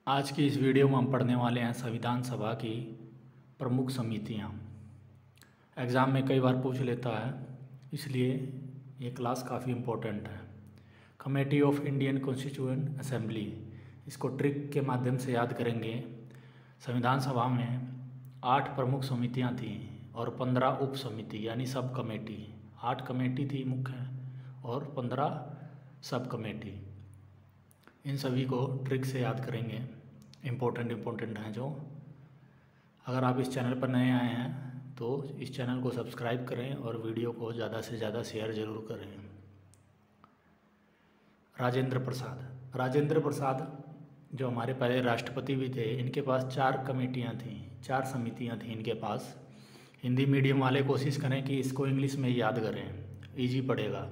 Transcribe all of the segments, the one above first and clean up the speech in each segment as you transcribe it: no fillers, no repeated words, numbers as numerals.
आज की इस वीडियो में हम पढ़ने वाले हैं संविधान सभा की प्रमुख समितियां। एग्ज़ाम में कई बार पूछ लेता है, इसलिए ये क्लास काफ़ी इम्पोर्टेंट है। Committee of Indian constituent assembly, इसको ट्रिक के माध्यम से याद करेंगे। संविधान सभा में 8 प्रमुख समितियां थीं और 15 उप समिति यानी सब कमेटी। 8 कमेटी थी मुख्य और 15 सब कमेटी। इन सभी को ट्रिक से याद करेंगे। इम्पोर्टेंट हैं जो। अगर आप इस चैनल पर नए आए हैं तो इस चैनल को सब्सक्राइब करें और वीडियो को ज़्यादा से ज़्यादा शेयर ज़रूर करें। राजेंद्र प्रसाद जो हमारे पहले राष्ट्रपति भी थे, इनके पास 4 कमेटियां थीं, 4 समितियां थीं इनके पास। हिंदी मीडियम वाले कोशिश करें कि इसको इंग्लिश में ही याद करें, इजी पड़ेगा,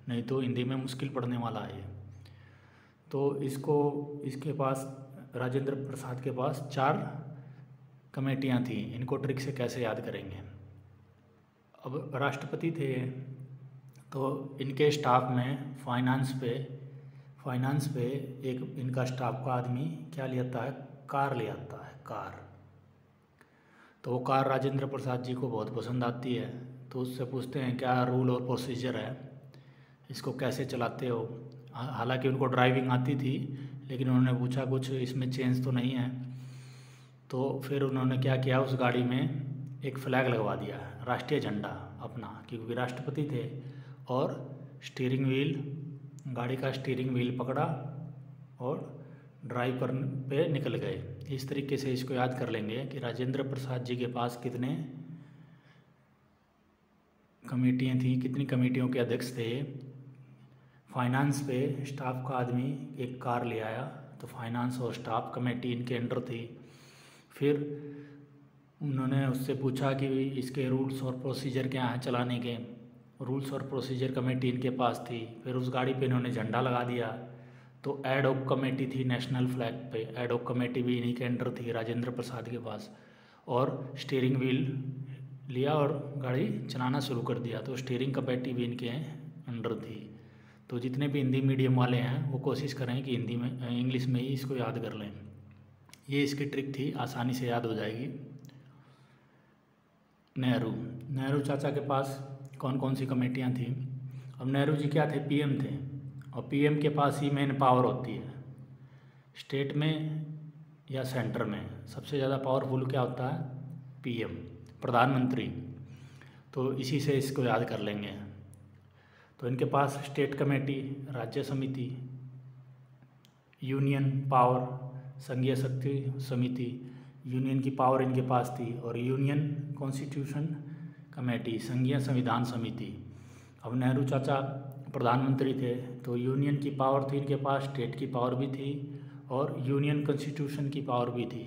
नहीं तो हिंदी में मुश्किल पड़ने वाला है। तो इसके पास राजेंद्र प्रसाद के पास 4 कमेटियां थीं। इनको ट्रिक से कैसे याद करेंगे। अब राष्ट्रपति थे तो इनके स्टाफ में फाइनेंस पे एक इनका स्टाफ का आदमी क्या ले आता है, कार ले आता है, कार। तो वो कार राजेंद्र प्रसाद जी को बहुत पसंद आती है, तो उससे पूछते हैं क्या रूल और प्रोसीजर है, इसको कैसे चलाते हो। हालांकि उनको ड्राइविंग आती थी, लेकिन उन्होंने पूछा कुछ इसमें चेंज तो नहीं है। तो फिर उन्होंने क्या किया, उस गाड़ी में एक फ्लैग लगवा दिया, राष्ट्रीय झंडा अपना, क्योंकि राष्ट्रपति थे। और स्टीयरिंग व्हील, गाड़ी का स्टीयरिंग व्हील पकड़ा और ड्राइव पे निकल गए। इस तरीके से इसको याद कर लेंगे कि राजेंद्र प्रसाद जी के पास कितने कमेटियाँ थीं, कितनी कमेटियों के अध्यक्ष थे। फाइनेंस पे स्टाफ का आदमी एक कार ले आया, तो फाइनेंस और स्टाफ कमेटी इनके अंडर थी। फिर उन्होंने उससे पूछा कि इसके रूल्स और प्रोसीजर क्या हैं चलाने के। रूल्स और प्रोसीजर कमेटी इनके पास थी। फिर उस गाड़ी पे इन्होंने झंडा लगा दिया। तो एड हॉक कमेटी थी नेशनल फ्लैग पे, एड हॉक कमेटी भी इन्हीं के अंडर थी राजेंद्र प्रसाद के पास। और स्टीयरिंग व्हील लिया और गाड़ी चलाना शुरू कर दिया, तो स्टीयरिंग कमेटी भी इनके अंडर थी। तो जितने भी हिंदी मीडियम वाले हैं वो कोशिश करें कि हिंदी में इंग्लिश में ही इसको याद कर लें। ये इसकी ट्रिक थी, आसानी से याद हो जाएगी। नेहरू चाचा के पास कौन कौन सी कमेटियां थीं। अब नेहरू जी क्या थे, पीएम थे, और पीएम के पास ही मेन पावर होती है। स्टेट में या सेंटर में सबसे ज़्यादा पावरफुल क्या होता है, पीएम, प्रधानमंत्री। तो इसी से इसको याद कर लेंगे। तो इनके पास स्टेट कमेटी, राज्य समिति, यूनियन पावर, संघीय शक्ति समिति, यूनियन की पावर इनके पास थी, और यूनियन कॉन्स्टिट्यूशन कमेटी, संघीय संविधान समिति। अब नेहरू चाचा प्रधानमंत्री थे, तो यूनियन की पावर थी इनके पास, स्टेट की पावर भी थी, और यूनियन कॉन्स्टिट्यूशन की पावर भी थी।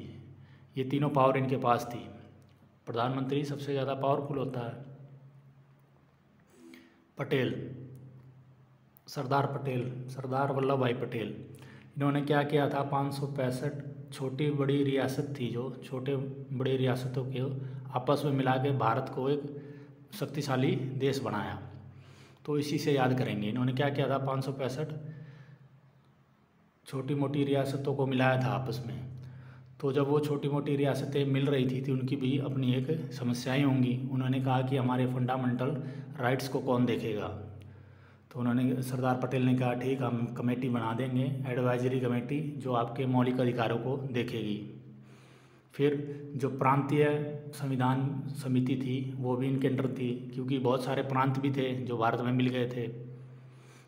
ये तीनों पावर इनके पास थी। प्रधानमंत्री सबसे ज़्यादा पावरफुल होता है। सरदार वल्लभ भाई पटेल, इन्होंने क्या किया था, 565 छोटी बड़ी रियासत थी, जो छोटे बड़ी रियासतों के आपस में मिला के भारत को एक शक्तिशाली देश बनाया। तो इसी से याद करेंगे। इन्होंने क्या किया था, 565 छोटी मोटी रियासतों को मिलाया था आपस में। तो जब वो छोटी मोटी रियासतें मिल रही थी तो उनकी भी अपनी एक समस्याएं होंगी। उन्होंने कहा कि हमारे फंडामेंटल राइट्स को कौन देखेगा। तो उन्होंने, सरदार पटेल ने कहा ठीक, हम कमेटी बना देंगे, एडवाइजरी कमेटी, जो आपके मौलिक अधिकारों को देखेगी। फिर जो प्रांतीय संविधान समिति थी वो भी इनके अंडर थी, क्योंकि बहुत सारे प्रांत भी थे जो भारत में मिल गए थे।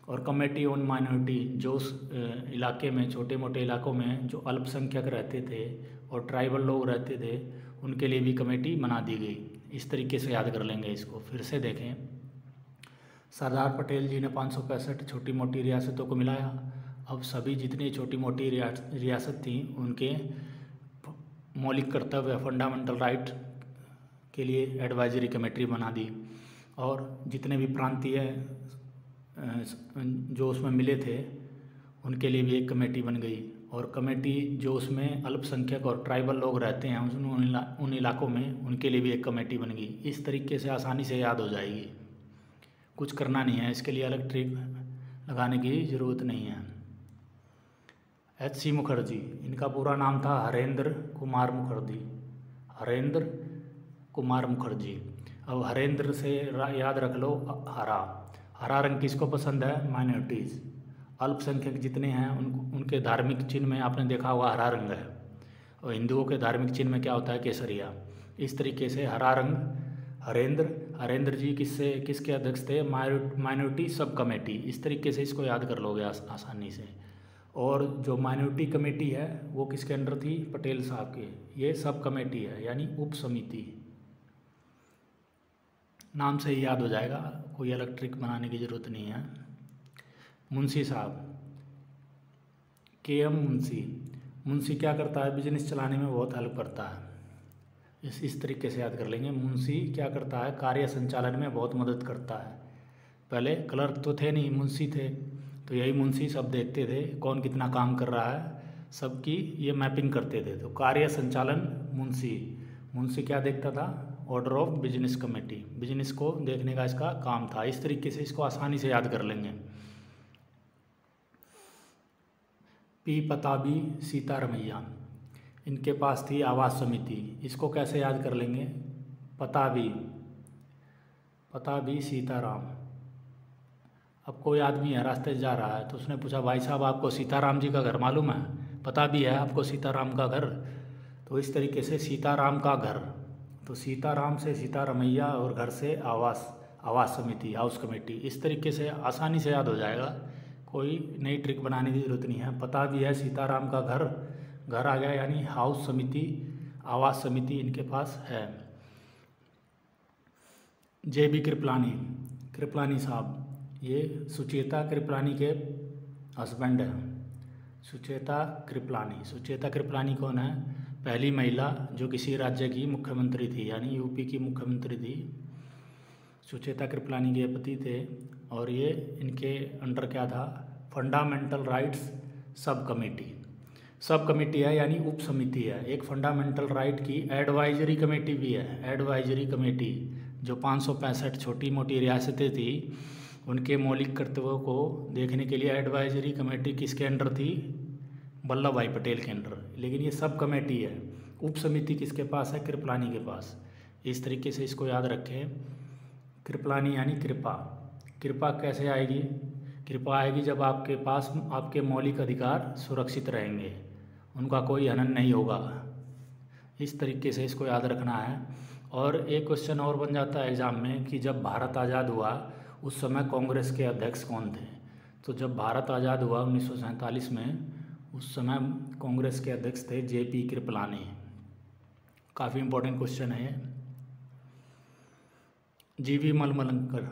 और कमेटी ऑन माइनॉरिटी, जो उस इलाके में, छोटे मोटे इलाकों में जो अल्पसंख्यक रहते थे और ट्राइबल लोग रहते थे, उनके लिए भी कमेटी बना दी गई। इस तरीके से याद कर लेंगे इसको। फिर से देखें, सरदार पटेल जी ने 565 छोटी मोटी रियासतों को मिलाया। अब सभी जितनी छोटी मोटी रियासत थी उनके मौलिक कर्तव्य, फंडामेंटल राइट के लिए एडवाइजरी कमेटी बना दी। और जितने भी प्रांतीय जो उसमें मिले थे उनके लिए भी एक कमेटी बन गई। और कमेटी जो उसमें अल्पसंख्यक और ट्राइबल लोग रहते हैं उन इलाकों में, उनके लिए भी एक कमेटी बन गई। इस तरीके से आसानी से याद हो जाएगी। कुछ करना नहीं है, इसके लिए अलग ट्रिक लगाने की ज़रूरत नहीं है। HC मुखर्जी, इनका पूरा नाम था हरेंद्र कुमार मुखर्जी, हरेंद्र कुमार मुखर्जी। अब हरेंद्र से याद रख लो हरा, हरा रंग किसको पसंद है? माइनॉरिटीज़, अल्पसंख्यक जितने हैं उनके धार्मिक चिन्ह में आपने देखा होगा हरा रंग है, और हिंदुओं के धार्मिक चिन्ह में क्या होता है? केसरिया। इस तरीके से हरा रंग हरेंद्र जी किसके अध्यक्ष थे? Minority sub committee. इस तरीके से इसको याद कर लोगे आसानी से। और जो माइनॉरिटी कमेटी है वो किसके अंडर थी? पटेल साहब के। ये सब कमेटी है यानी उप समिति, नाम से ही याद हो जाएगा, कोई अलग ट्रिक बनाने की ज़रूरत नहीं है। मुंशी साहब, KM मुंशी क्या करता है? बिजनेस चलाने में बहुत हेल्प करता है। इस तरीके से याद कर लेंगे। मुंशी क्या करता है? कार्य संचालन में बहुत मदद करता है। पहले क्लर्क तो थे नहीं, मुंशी थे, तो यही मुंशी सब देखते थे कौन कितना काम कर रहा है, सबकी ये मैपिंग करते थे। तो कार्य संचालन मुंशी क्या देखता था? Order of business committee, business को देखने का इसका काम था। इस तरीके से इसको आसानी से याद कर लेंगे। P पताबी सीतारमैया, इनके पास थी आवास समिति। इसको कैसे याद कर लेंगे? पताबी सीताराम। अब कोई आदमी है रास्ते से जा रहा है, तो उसने पूछा भाई साहब आपको सीताराम जी का घर मालूम है? पता भी है आपको सीताराम का घर? तो इस तरीके से सीताराम का घर, तो सीताराम से सीतारमैया और घर से आवास समिति, हाउस कमेटी। इस तरीके से आसानी से याद हो जाएगा, कोई नई ट्रिक बनाने की ज़रूरत नहीं है। पता भी है सीताराम का घर आ गया, यानी हाउस समिति, आवास समिति इनके पास है। JB कृपलानी साहब, ये सुचेता कृपलानी के हस्बैंड हैं। सुचेता कृपलानी कौन है? पहली महिला जो किसी राज्य की मुख्यमंत्री थी, यानी UP की मुख्यमंत्री थी। सुचेता कृपलानी के पति थे, और ये इनके अंडर क्या था? फंडामेंटल राइट्स सब कमेटी है, यानी उप समिति है। एक फंडामेंटल राइट की एडवाइजरी कमेटी भी है। एडवाइजरी कमेटी जो 565 छोटी मोटी रियासतें थी, उनके मौलिक कर्तव्यों को देखने के लिए एडवाइजरी कमेटी किसके अंडर थी? वल्लभ भाई पटेल के अंडर। लेकिन ये सब कमेटी है। उप समिति किसके पास है? कृपलानी के पास। इस तरीके से इसको याद रखें। कृपलानी यानी कृपा कैसे आएगी? कृपा आएगी जब आपके पास आपके मौलिक अधिकार सुरक्षित रहेंगे, उनका कोई हनन नहीं होगा। इस तरीके से इसको याद रखना है। और एक क्वेश्चन और बन जाता है एग्ज़ाम में कि जब भारत आज़ाद हुआ उस समय कांग्रेस के अध्यक्ष कौन थे? तो जब भारत आज़ाद हुआ 1947 में, उस समय कांग्रेस के अध्यक्ष थे JP कृपलानी। काफ़ी इम्पोर्टेंट क्वेश्चन है। GV मलमलंकर,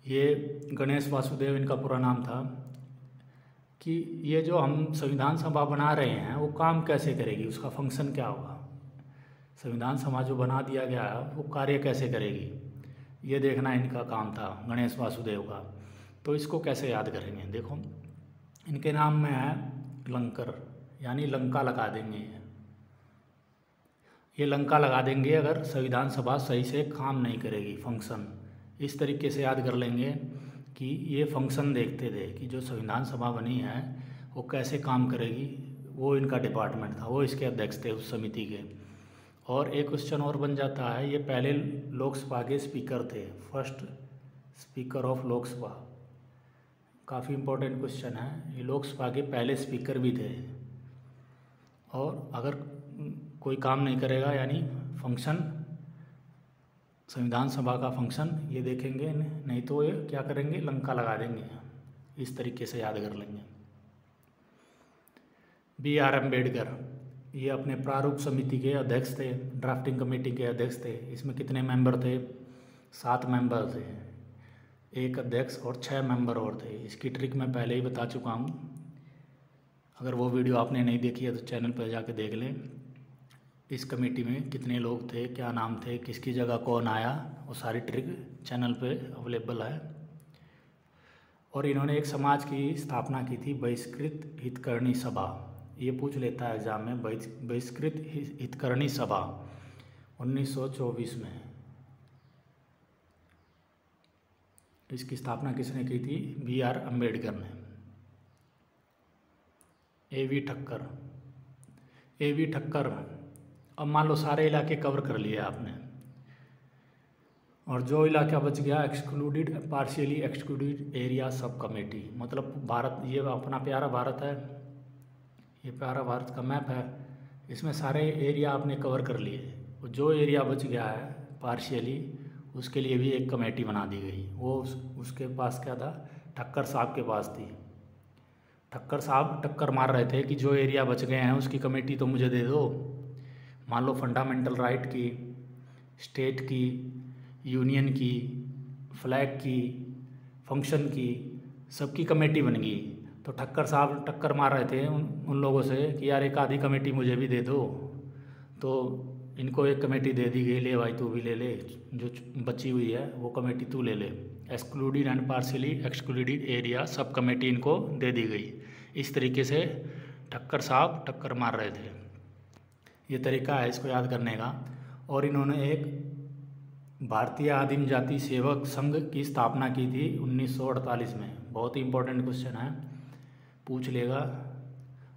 ये गणेश वासुदेव इनका पूरा नाम था। कि ये जो हम संविधान सभा बना रहे हैं वो काम कैसे करेगी, उसका फंक्शन क्या होगा? संविधान सभा जो बना दिया गया है वो कार्य कैसे करेगी, ये देखना इनका काम था, गणेश वासुदेव का। तो इसको कैसे याद करेंगे? देखो, इनके नाम में है लंकर, यानी लंका लगा देंगे। ये लंका लगा देंगे अगर संविधान सभा सही से काम नहीं करेगी, फंक्शन। इस तरीके से याद कर लेंगे कि ये फंक्शन देखते थे कि जो संविधान सभा बनी है वो कैसे काम करेगी, वो इनका डिपार्टमेंट था, वो इसके अध्यक्ष थे उस समिति के। और एक क्वेश्चन और बन जाता है, ये पहले लोकसभा के स्पीकर थे, फर्स्ट स्पीकर ऑफ लोकसभा। काफ़ी इम्पोर्टेंट क्वेश्चन है, ये लोकसभा के पहले स्पीकर भी थे। और अगर कोई काम नहीं करेगा यानी फंक्शन, संविधान सभा का फंक्शन ये देखेंगे नहीं तो ये क्या करेंगे, लंका लगा देंगे। इस तरीके से याद कर लेंगे। BR अम्बेडकर, ये अपने प्रारूप समिति के अध्यक्ष थे, ड्राफ्टिंग कमेटी के अध्यक्ष थे। इसमें कितने मेंबर थे? 7 मेंबर थे, एक अध्यक्ष और 6 मेंबर और थे। इसकी ट्रिक मैं पहले ही बता चुका हूँ, अगर वो वीडियो आपने नहीं देखी है तो चैनल पर जाके देख लें। इस कमेटी में कितने लोग थे, क्या नाम थे, किसकी जगह कौन आया, वो सारी ट्रिक चैनल पे अवेलेबल है। और इन्होंने एक समाज की स्थापना की थी, बहिष्कृत हितकर्णी सभा। ये पूछ लेता है एग्जाम में, बहिष्कृत हितकर्णी सभा 1924 में। इसकी स्थापना किसने की थी? BR अम्बेडकर ने। AV ठक्कर। AV ठक्कर, अब मान लो सारे इलाके कवर कर लिए आपने, और जो इलाका बच गया excluded, partially excluded area sub committee. मतलब भारत, ये अपना प्यारा भारत है, ये प्यारा भारत का मैप है, इसमें सारे एरिया आपने कवर कर लिए। जो एरिया बच गया है पार्शियली, उसके लिए भी एक कमेटी बना दी गई। वो उसके पास क्या था, ठक्कर साहब के पास थी। ठक्कर साहब टक्कर मार रहे थे कि जो एरिया बच गए हैं उसकी कमेटी तो मुझे दे दो। मान लो फंडामेंटल राइट की, स्टेट की, यूनियन की, फ्लैग की, फंक्शन की, सबकी कमेटी बन गई। तो ठक्कर साहब टक्कर मार रहे थे उन लोगों से कि यार एक आधी कमेटी मुझे भी दे दो। तो इनको एक कमेटी दे दी गई, ले भाई तू भी ले ले, जो बची हुई है वो कमेटी तू ले ले। Excluded and partially excluded area sub committee इनको दे दी गई। इस तरीके से ठक्कर साहब टक्कर मार रहे थे। ये तरीका है इसको याद करने का। और इन्होंने एक भारतीय आदिम जाति सेवक संघ की स्थापना की थी 1948 में। बहुत ही इंपॉर्टेंट क्वेश्चन है, पूछ लेगा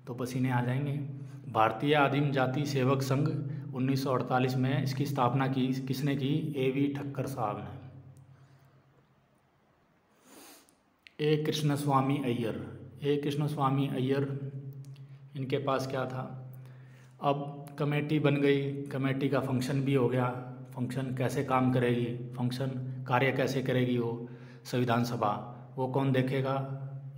तो पसीने आ जाएंगे। भारतीय आदिम जाति सेवक संघ 1948 में इसकी स्थापना की किसने की, AV ठक्कर साहब ने। ए कृष्णस्वामी अय्यर, ए कृष्णस्वामी अय्यर, इनके पास क्या था, अब कमेटी बन गई, कमेटी का फंक्शन भी हो गया। फंक्शन कैसे काम करेगी, फंक्शन कार्य कैसे करेगी वो संविधान सभा, वो कौन देखेगा,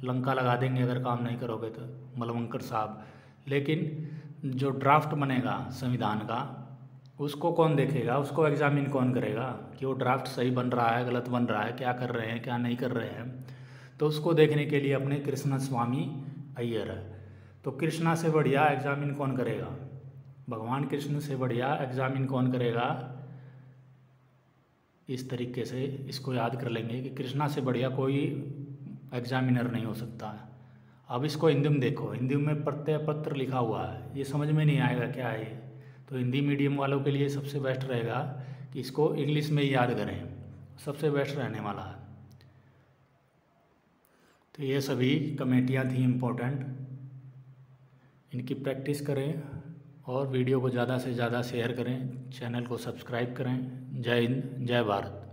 लंका लगा देंगे अगर काम नहीं करोगे तो, मलवंकर साहब। लेकिन जो ड्राफ्ट बनेगा संविधान का, उसको कौन देखेगा, उसको एग्जामिन कौन करेगा कि वो ड्राफ्ट सही बन रहा है, गलत बन रहा है, क्या कर रहे हैं, क्या नहीं कर रहे हैं। तो उसको देखने के लिए अपने कृष्णस्वामी अय्यर है। तो कृष्णा से बढ़िया एग्जामिन कौन करेगा, भगवान कृष्ण से बढ़िया एग्जामिन कौन करेगा। इस तरीके से इसको याद कर लेंगे कि कृष्णा से बढ़िया कोई एग्जामिनर नहीं हो सकता है। अब इसको हिंदी में देखो, हिंदी में प्रत्यय पत्र लिखा हुआ है, ये समझ में नहीं आएगा क्या है। तो हिंदी मीडियम वालों के लिए सबसे बेस्ट रहेगा कि इसको इंग्लिश में ही याद करें, सबसे बेस्ट रहने वाला है। तो ये सभी कमेटियाँ थी इम्पोर्टेंट, इनकी प्रैक्टिस करें और वीडियो को ज़्यादा से ज़्यादा शेयर करें, चैनल को सब्सक्राइब करें। जय हिंद, जय भारत।